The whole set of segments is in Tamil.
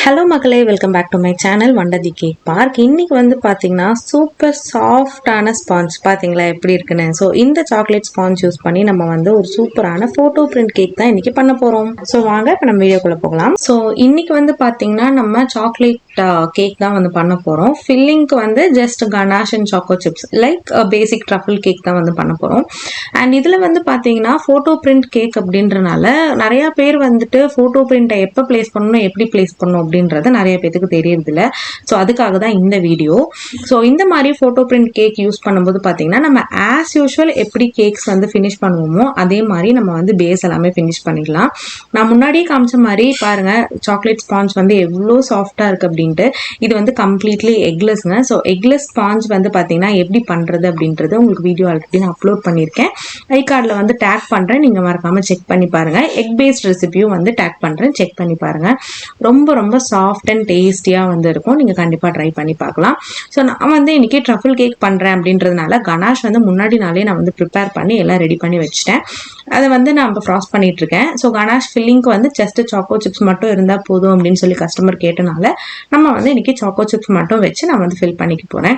ஹலோ மக்களே, welcome back to my channel Wonder the Cake Park. இன்னைக்கு வந்து பார்த்தீங்கன்னா சூப்பர் சாஃப்டான ஸ்பாஞ்ச் பார்த்தீங்களா எப்படி இருக்குன்னு. ஸோ இந்த சாக்லேட் ஸ்பாஞ்ச் யூஸ் பண்ணி நம்ம வந்து ஒரு சூப்பரான ஃபோட்டோ பிரிண்ட் கேக் தான் இன்னைக்கு பண்ண போகிறோம். ஸோ வாங்க இப்போ நம்ம வீடியோக்குள்ளே போகலாம். ஸோ இன்னைக்கு வந்து பார்த்தீங்கன்னா நம்ம சாக்லேட் கேக் தான் வந்து பண்ண போகிறோம். ஃபில்லிங்க்கு வந்து just ganache and choco chips like basic truffle cake தான் வந்து பண்ண போகிறோம். அண்ட் இதில் வந்து பார்த்தீங்கன்னா ஃபோட்டோ பிரிண்ட் கேக் அப்படின்றனால நிறையா பேர் வந்துட்டு ஃபோட்டோ பிரிண்ட்டை எப்போ பிளேஸ் பண்ணணும், எப்படி பிளேஸ் பண்ணணும் அப்படின்றது நிறைய பேருக்கு தெரியறதில்ல. ஸோ அதுக்காக தான் இந்த வீடியோ. ஸோ இந்த மாதிரி ஃபோட்டோ பிரிண்ட் கேக் யூஸ் பண்ணும்போது பார்த்தீங்கன்னா நம்ம ஆஸ் யூஷுவல் எப்படி கேக்ஸ் வந்து ஃபினிஷ் பண்ணுவோமோ அதே மாதிரி நம்ம வந்து பேஸ் எல்லாமே ஃபினிஷ் பண்ணிக்கலாம். நான் முன்னாடியே காமிச்ச மாதிரி பாருங்க, சாக்லேட் ஸ்பாஞ்ச் வந்து எவ்வளோ சாஃப்டாக இருக்குது அப்படின்ட்டு. இது வந்து கம்ப்ளீட்லி எக்லெஸ்ங்க. ஸோ எக்லெஸ் ஸ்பாஞ்ச் வந்து பார்த்தீங்கன்னா எப்படி பண்ணுறது அப்படின்றது உங்களுக்கு வீடியோ ஆல்ரெடி நான் அப்லோட் பண்ணியிருக்கேன். ஐ கார்டில் வந்து டேக் பண்ணுறேன், நீங்கள் மறக்காமல் செக் பண்ணி பாருங்கள். எக் பேஸ்ட் ரெசிபியும் வந்து டேக் பண்ணுறேன், செக் பண்ணி பாருங்கள். ரொம்ப ரொம்ப சாஃப்ட் அண்ட் டேஸ்டியாக வந்து இருக்கும். நீங்கள் கண்டிப்பாக ட்ரை பண்ணி பார்க்கலாம். ஸோ நான் வந்து இன்றைக்கி ட்ரஃபிள் கேக் பண்ணுறேன் அப்படின்றதுனால கனாஷ் வந்து முன்னாடி நாளே நான் வந்து ப்ரிப்பேர் பண்ணி எல்லாம் ரெடி பண்ணி வச்சுட்டேன். அதை வந்து நான் இப்போ ஃப்ராஸ்ட் பண்ணிகிட்ருக்கேன். ஸோ கனாஷ் ஃபில்லிங்க்கு வந்து ஜஸ்ட் சாக்கோ சிப்ஸ் மட்டும் இருந்தால் போதும் அப்படின்னு சொல்லி கஸ்டமர் கேட்டனால நம்ம வந்து இன்றைக்கி சாக்கோ சிப்ஸ் மட்டும் வச்சு நான் வந்து ஃபில் பண்ணிக்க போகிறேன்.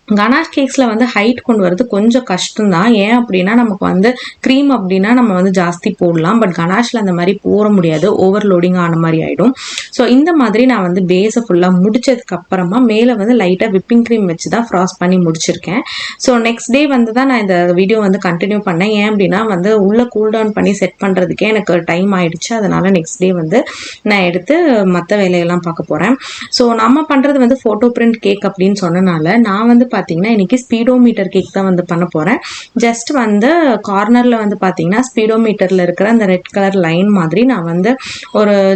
கனாஷ் கேக்ஸில் வந்து ஹைட் கொண்டு வரது கொஞ்சம் கஷ்டம்தான். ஏன் அப்படின்னா நமக்கு வந்து க்ரீம் அப்படின்னா நம்ம வந்து ஜாஸ்தி போடலாம். பட் கனாஷில் அந்த மாதிரி போட முடியாது, ஓவர்லோடிங் ஆன மாதிரி ஆகிடும். ஸோ இந்த மாதிரி நான் வந்து பேஸை ஃபுல்லாக முடிச்சதுக்கு அப்புறமா மேலே வந்து லைட்டாக விப்பிங் க்ரீம் வச்சு தான் ஃப்ராஸ்ட் பண்ணி முடிச்சிருக்கேன். ஸோ நெக்ஸ்ட் டே வந்து தான் நான் இந்த வீடியோ வந்து கண்டினியூ பண்ணேன். ஏன் அப்படின்னா வந்து உள்ளே கூல் டவுன் பண்ணி செட் பண்ணுறதுக்கே எனக்கு டைம் ஆகிடுச்சு. அதனால் நெக்ஸ்ட் டே வந்து நான் எடுத்து மற்ற வேலையெல்லாம் பார்க்க போகிறேன். ஸோ நம்ம பண்ணுறது வந்து ஃபோட்டோ பிரிண்ட் கேக் அப்படின்னு சொன்னனால நான் வந்து பார்த்தீங்கன்னா இன்னைக்கு ஸ்பீடோமீட்டர் கேக் தான் வந்து பண்ண போகிறேன். ஜஸ்ட் வந்து கார்னரில் வந்து பார்த்தீங்கன்னா ஸ்பீடோமீட்டரில் இருக்கிற அந்த ரெட் கலர் லைன் மாதிரி நான் வந்து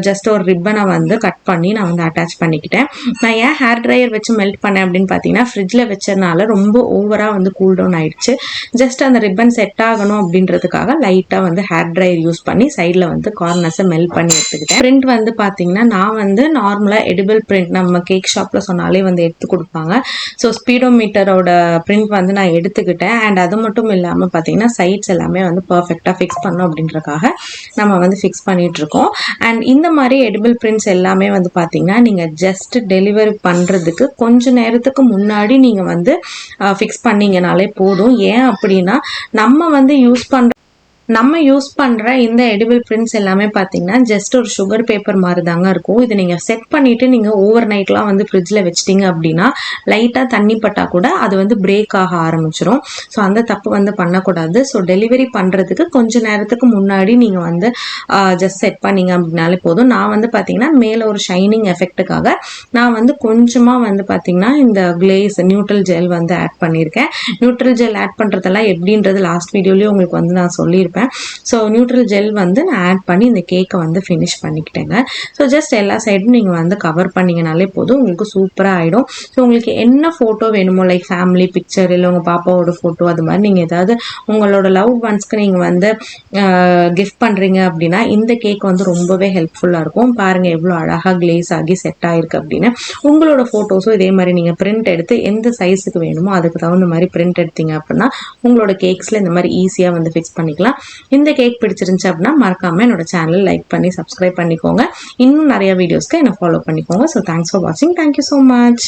ஜஸ்ட் ஒரு ரிப்பனை வந்து கட் பண்ணி நான் வந்து அட்டாச் பண்ணிக்கிட்டேன். நான் ஏன் ஹேர் ட்ரையர் வச்சு மெல்ட் பண்ணேன் அப்படின்னு பார்த்தீங்கன்னா ஃப்ரிட்ஜில் வச்சதுனால ரொம்ப ஓவராக வந்து கூல் டவுன் ஆயிடுச்சு. ஜஸ்ட் அந்த ரிப்பன் செட் ஆகணும் அப்படின்றதுக்காக லைட்டாக வந்து ஹேர் ட்ரையர் யூஸ் பண்ணி சைடில் வந்து கார்னர்ஸை மெல்ட் பண்ணி எடுத்துக்கிட்டேன். பிரிண்ட் வந்து பார்த்தீங்கன்னா நான் வந்து நார்மலாக எடிபிள் பிரிண்ட் நம்ம கேக் ஷாப்பில் சொன்னாலே வந்து எடுத்து கொடுப்பாங்க. ஸோ ஸ்பீடோமீட்டரோட பிரிண்ட் வந்து நான் எடுத்துக்கிட்டேன். அண்ட் அது மட்டும் இல்லாமல் பார்த்தீங்கன்னா சைட்ஸ் எல்லாமே வந்து பர்ஃபெக்டாக ஃபிக்ஸ் பண்ணோம் அப்படின்றக்காக நம்ம வந்து ஃபிக்ஸ் பண்ணிட்டு இருக்கோம். அண்ட் இந்த மாதிரி எடிபிள் பிரிண்ட்ஸ் எல்லாமே வந்து பார்த்தீங்கன்னா நீங்கள் ஜஸ்ட் டெலிவரி பண்ணுறதுக்கு கொஞ்சம் நேரத்துக்கு முன்னாடி நீங்கள் வந்து ஃபிக்ஸ் பண்ணிங்கனாலே போதும். ஏன் அப்படின்னா நம்ம வந்து யூஸ் பண்ணுற இந்த எடிபிள் பிரிண்ட்ஸ் எல்லாமே பார்த்தீங்கன்னா ஜஸ்ட் ஒரு சுகர் பேப்பர் மாதிரி தாங்க இருக்கும். இது நீங்கள் செட் பண்ணிவிட்டு நீங்கள் ஓவர் நைட்லாம் வந்து ஃப்ரிட்ஜில் வச்சிட்டிங்க அப்படின்னா லைட்டாக தண்ணி பட்டால் கூட அது வந்து பிரேக் ஆக ஆரம்பிச்சிடும். ஸோ அந்த தப்பு வந்து பண்ணக்கூடாது. ஸோ டெலிவரி பண்ணுறதுக்கு கொஞ்சம் நேரத்துக்கு முன்னாடி நீங்கள் வந்து ஜஸ்ட் செட் பண்ணிங்க அப்படின்னாலே போதும். நான் வந்து பார்த்தீங்கன்னா மேலே ஒரு ஷைனிங் எஃபெக்ட்டுக்காக நான் வந்து கொஞ்சமாக வந்து பார்த்தீங்கன்னா இந்த கிளேஸ் நியூட்ரல் ஜெல் வந்து ஆட் பண்ணியிருக்கேன். நியூட்ரல் ஜெல் ஆட் பண்ணுறதெல்லாம் எப்படின்றது லாஸ்ட் வீடியோலேயே உங்களுக்கு வந்து நான் சொல்லியிருப்பேன். ஸோ நியூட்ரல் ஜெல் வந்து நான் ஆட் பண்ணி இந்த கேக்கை வந்து ஃபினிஷ் பண்ணிக்கிட்டேங்க. ஸோ ஜஸ்ட் எல்லா சைடும் நீங்கள் வந்து கவர் பண்ணிங்கனாலே போதும், உங்களுக்கு சூப்பராக ஆகிடும். ஸோ உங்களுக்கு என்ன ஃபோட்டோ வேணுமோ லைக் ஃபேமிலி பிக்சர் இல்லை உங்கள் பாப்பாவோட ஃபோட்டோ அது மாதிரி நீங்கள் ஏதாவது உங்களோட லவ் ஒன்ஸ்க்கு நீங்கள் வந்து கிஃப்ட் பண்ணுறீங்க அப்படின்னா இந்த கேக் வந்து ரொம்பவே ஹெல்ப்ஃபுல்லாக இருக்கும். பாருங்கள் எவ்வளோ அழகாக கிளேஸ் ஆகி செட் ஆகிருக்கு அப்படின்னு. உங்களோட ஃபோட்டோஸும் இதே மாதிரி நீங்கள் பிரிண்ட் எடுத்து எந்த சைஸுக்கு வேணுமோ அதுக்கு தகுந்த மாதிரி பிரிண்ட் எடுத்தீங்க அப்படின்னா உங்களோட கேக்ஸில் இந்த மாதிரி ஈஸியாக வந்து ஃபிக்ஸ் பண்ணிக்கலாம். இந்த கேக் பிடிச்சிருந்துச்சு அப்படின்னா மறக்காமல் என்னோட சேனல் லைக் பண்ணி சப்ஸ்கிரைப் பண்ணிக்கோங்க. இன்னும் நிறைய வீடியோஸ்க்கு என்னை ஃபாலோ பண்ணிக்கோங்க. ஸோ தேங்க்ஸ் ஃபார் வாட்சிங். Thank you so much.